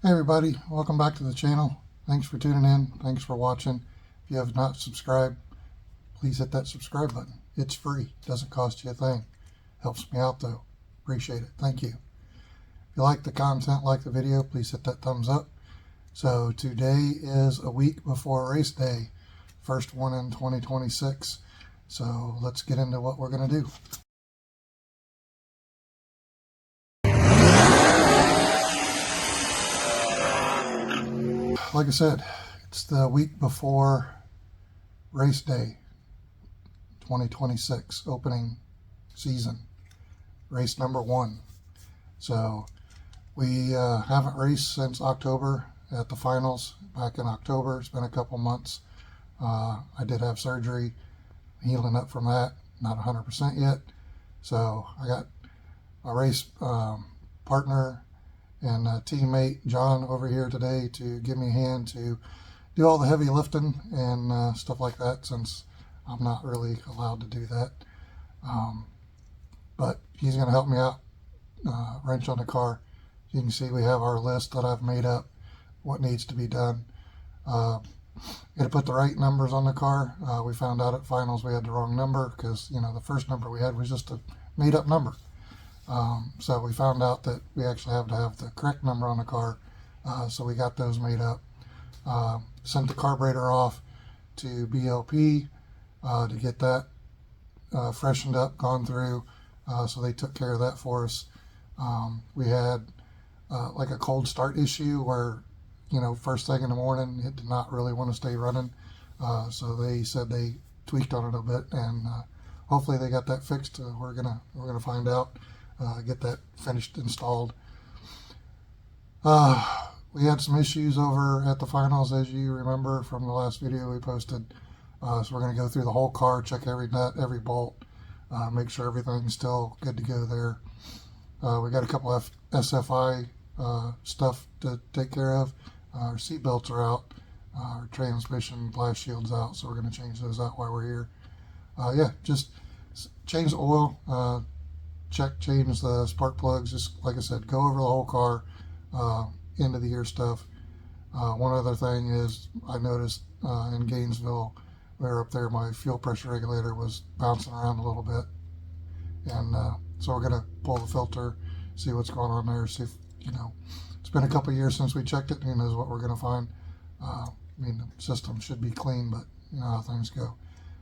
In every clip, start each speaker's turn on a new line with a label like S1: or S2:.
S1: Hey everybody, welcome back to the channel. Thanks for tuning in. Thanks for watching. If you have not subscribed, please hit that subscribe button. It's free. Doesn't cost you a thing. Helps me out though. Appreciate it. Thank you. If you like the content, like the video, please hit that thumbs up. So today is a week before race day. First one in 2026. So let's get into what we're going to do. Like I said, it's the week before race day 2026, opening season, race number 1. So we haven't raced since October at the finals back in October. It's been a couple months. I did have surgery, healing up from that, not 100% yet. So I got a race partner and teammate John over here today to give me a hand to do all the heavy lifting and stuff like that, since I'm not really allowed to do that. But he's going to help me out, wrench on the car. You can see we have our list that I've made up, what needs to be done. Got to put the right numbers on the car. We found out at finals we had the wrong number because, the first number we had was just a made up number. So we found out that we actually have to have the correct number on the car. So we got those made up. Sent the carburetor off to BLP to get that freshened up, gone through. So they took care of that for us. We had like a cold start issue where, first thing in the morning, it did not really want to stay running. So they said they tweaked on it a bit, and hopefully they got that fixed. We're gonna find out. Get that finished, installed. We had some issues over at the finals, as you remember from the last video we posted. So we're going to go through the whole car, check every nut, every bolt, make sure everything's still good to go there. We got a couple of SFI stuff to take care of. Our seat belts are out, our transmission blast shield's out, so we're going to change those out while we're here. Yeah, just change the oil, change the spark plugs, just like I said, go over the whole car, end of the year stuff. One other thing is I noticed in Gainesville, we were up there, my fuel pressure regulator was bouncing around a little bit, and so we're going to pull the filter, see what's going on there, see if, it's been a couple of years since we checked it. Who knows what we're going to find. The system should be clean, but you know how things go.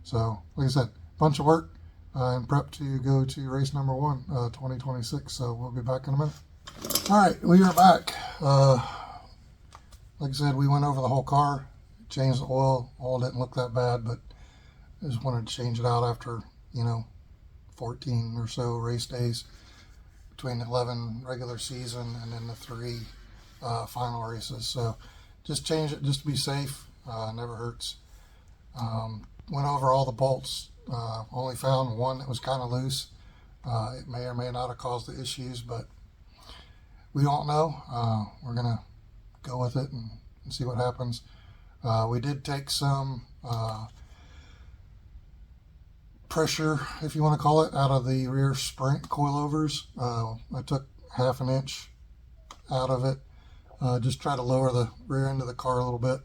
S1: So like I said, bunch of work and prep to go to race number 1, 2026. So we'll be back in a minute. All right, we are back. Like I said, we went over the whole car, changed the oil. Oil didn't look that bad, but I just wanted to change it out after, 14 or so race days between the 11 regular season and then the 3 final races. So just change it just to be safe. Never hurts. Went over all the bolts. Only found one that was kind of loose. It may or may not have caused the issues, but we don't know. We're going to go with it and see what happens. We did take some pressure, if you want to call it, out of the rear sprint coilovers. I took 1/2 inch out of it. Just try to lower the rear end of the car a little bit.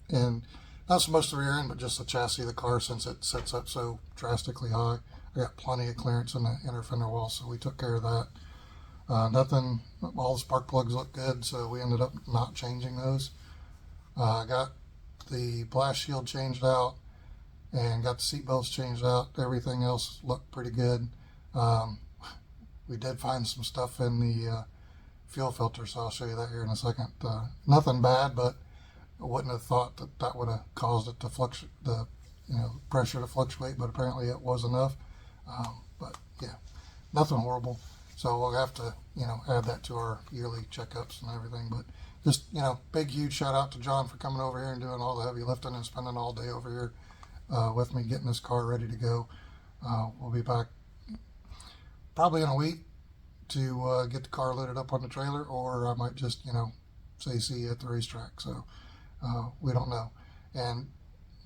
S1: And not so much the rear end, but just the chassis of the car, since it sets up so drastically high. I got plenty of clearance in the inner fender wall, so we took care of that. Nothing, all the spark plugs look good, so we ended up not changing those. I got the blast shield changed out and got the seat belts changed out. Everything else looked pretty good. We did find some stuff in the fuel filter, so I'll show you that here in a second. Nothing bad, but I wouldn't have thought that would have caused it to fluctuate, the pressure to fluctuate, but apparently it was enough. But yeah, nothing horrible. So we'll have to, add that to our yearly checkups and everything. But just, big, huge shout out to John for coming over here and doing all the heavy lifting and spending all day over here with me, getting this car ready to go. We'll be back probably in a week to get the car loaded up on the trailer, or I might just, say see you at the racetrack. So we don't know. And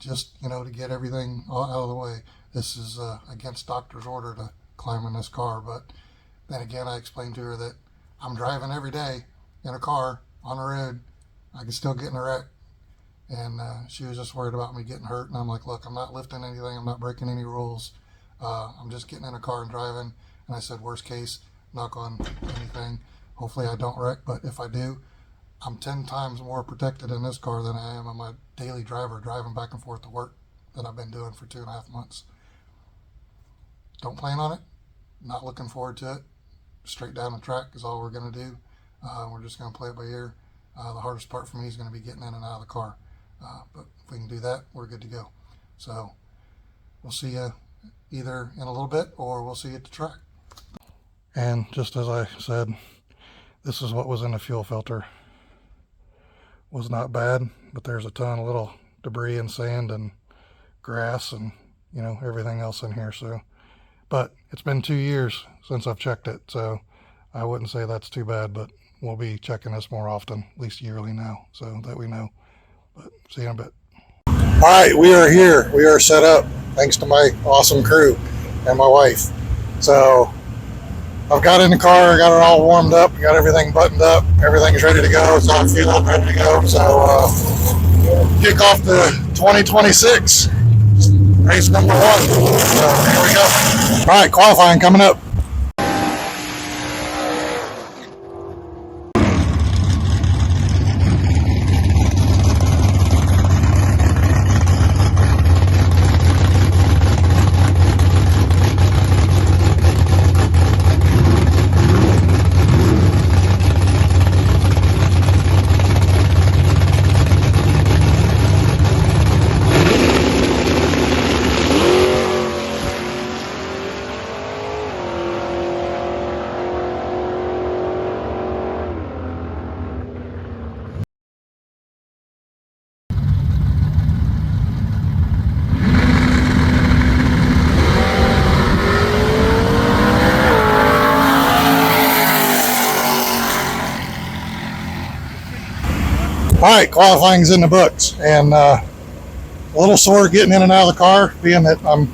S1: just, to get everything out of the way, this is against doctor's order to climb in this car. But then again, I explained to her that I'm driving every day in a car on the road, I could still get in a wreck. And she was just worried about me getting hurt. And I'm like, look, I'm not lifting anything. I'm not breaking any rules. I'm just getting in a car and driving. And I said, worst case, knock on anything. Hopefully I don't wreck. But if I do, I'm 10 times more protected in this car than I am on my daily driver driving back and forth to work that I've been doing for 2.5 months. Don't plan on it. Not looking forward to it. Straight down the track is all we're going to do. We're just going to play it by ear. The hardest part for me is going to be getting in and out of the car. But if we can do that, we're good to go. So we'll see you either in a little bit or we'll see you at the track. And just as I said, this is what was in the fuel filter. Was not bad, but there's a ton of little debris and sand and grass and, you know, everything else in here. So, but it's been 2 years since I've checked it, so I wouldn't say that's too bad, but we'll be checking this more often, at least yearly now, so that we know. But see you in a bit. All right, we are here. We are set up, thanks to my awesome crew and my wife. So I've got in the car, got it all warmed up, got everything buttoned up, everything's ready to go. It's all fueled up, ready to go. So kick off the 2026 race number 1. So here we go. All right, qualifying coming up. All right, qualifying's in the books, and a little sore getting in and out of the car, being that I'm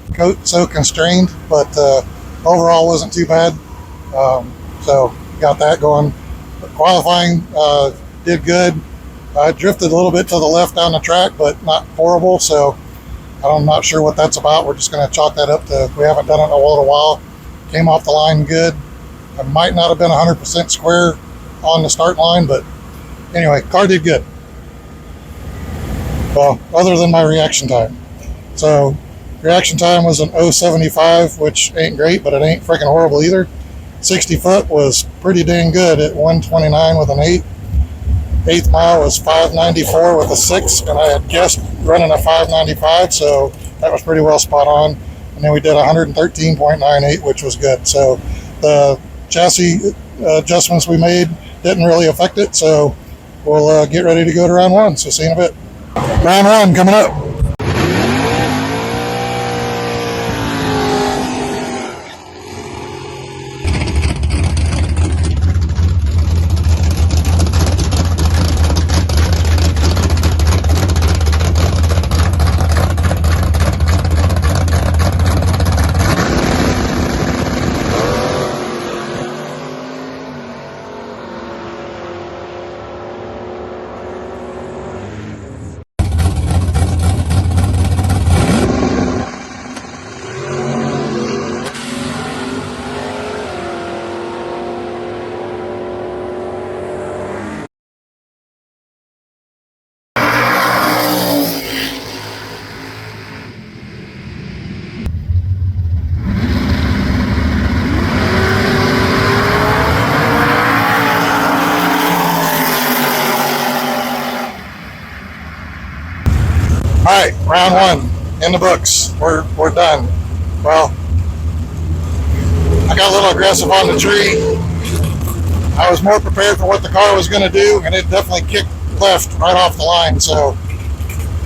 S1: so constrained, but overall wasn't too bad. So got that going. But qualifying did good. I drifted a little bit to the left down the track, but not horrible. So I'm not sure what that's about. We're just going to chalk that up to we haven't done it in a little while. Came off the line good. I might not have been 100% square on the start line, but anyway, car did good. Well, other than my reaction time. So reaction time was an 0.75, which ain't great, but it ain't freaking horrible either. 60 foot was pretty dang good at 129 with an 8. 8th mile was 594 with a 6, and I had guessed running a 595, so that was pretty well spot on. And then we did 113.98, which was good. So the chassis adjustments we made didn't really affect it, so we'll get ready to go to round 1. So see you in a bit. Round 1 coming up. All right, round 1 in the books. We're done. Well, I got a little aggressive on the tree. I was more prepared for what the car was going to do, and it definitely kicked left right off the line. So,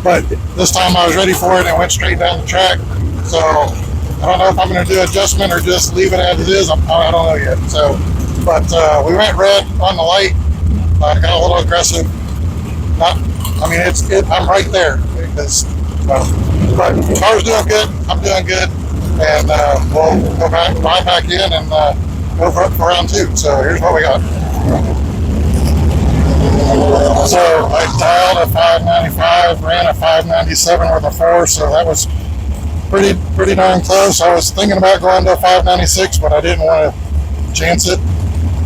S1: but this time I was ready for it and went straight down the track. So I don't know if I'm going to do adjustment or just leave it as it is. I don't know yet. So, but we went red on the light. I got a little aggressive. I'm right there. Because, but the car's doing good, I'm doing good, and we'll go back in and go for round 2. So here's what we got. I dialed a 595, ran a 597 with a 4, so that was pretty darn close. I was thinking about going to a 596, but I didn't want to chance it.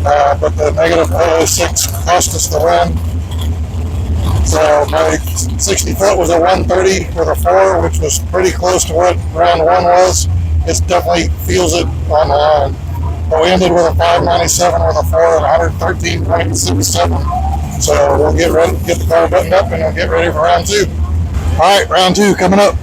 S1: But the negative 006 cost us the win. So my 60 foot was a 130 with a 4, which was pretty close to what round 1 was. It definitely feels it on the line. But we ended with a 597 with a 4 and 113.67. So we'll get ready, get the car buttoned up, and we'll get ready for round 2. All right, round 2 coming up.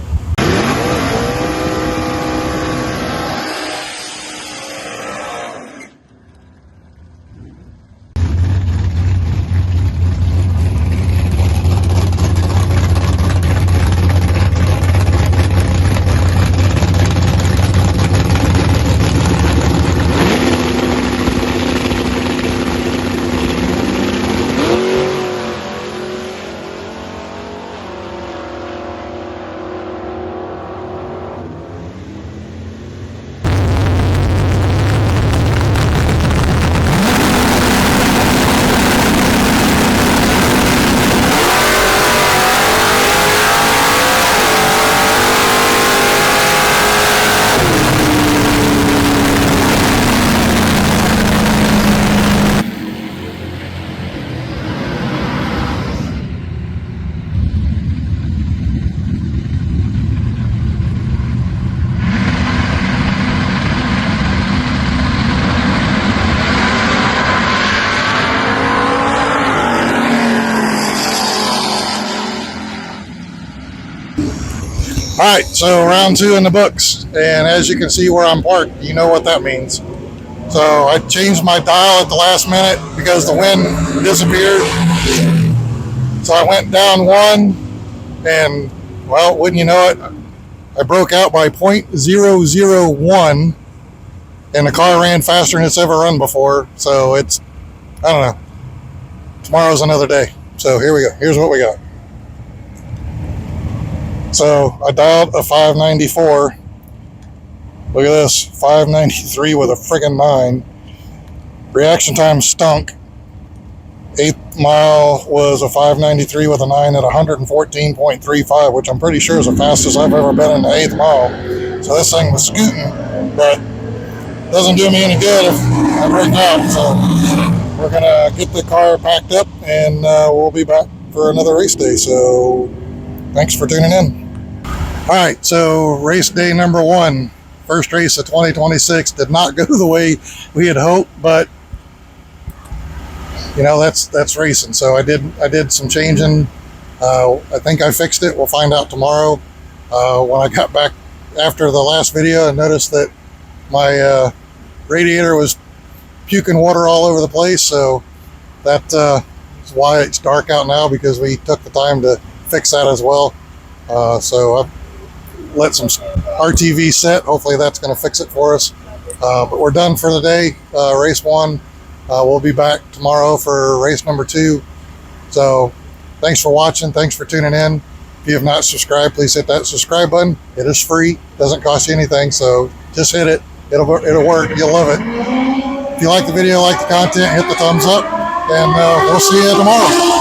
S1: All right, so round 2 in the books, and as you can see where I'm parked, you know what that means. So I changed my dial at the last minute because the wind disappeared. So I went down 1, and well, wouldn't you know it, I broke out by 0.001, and the car ran faster than it's ever run before. So it's, I don't know, tomorrow's another day. So here we go, here's what we got. So I dialed a 594. Look at this, 593 with a friggin' 9. Reaction time stunk. 8th mile was a 593 with a 9 at 114.35, which I'm pretty sure is the fastest I've ever been in the 8th mile. So this thing was scooting, but doesn't do me any good if I break out. So we're gonna get the car packed up, and we'll be back for another race day. So thanks for tuning in. All right, so race day number 1, first race of 2026, did not go the way we had hoped, but you know, that's racing. So I did some changing. I think I fixed it. We'll find out tomorrow. When I got back after the last video, I noticed that my radiator was puking water all over the place. So that is why it's dark out now, because we took the time to fix that as well. So I've let some RTV set. Hopefully that's going to fix it for us. But we're done for the day. Race 1. We'll be back tomorrow for race number 2. So thanks for watching. Thanks for tuning in. If you have not subscribed, please hit that subscribe button. It is free. Doesn't cost you anything. So just hit it. It'll work. You'll love it. If you like the video, like the content, hit the thumbs up, and we'll see you tomorrow.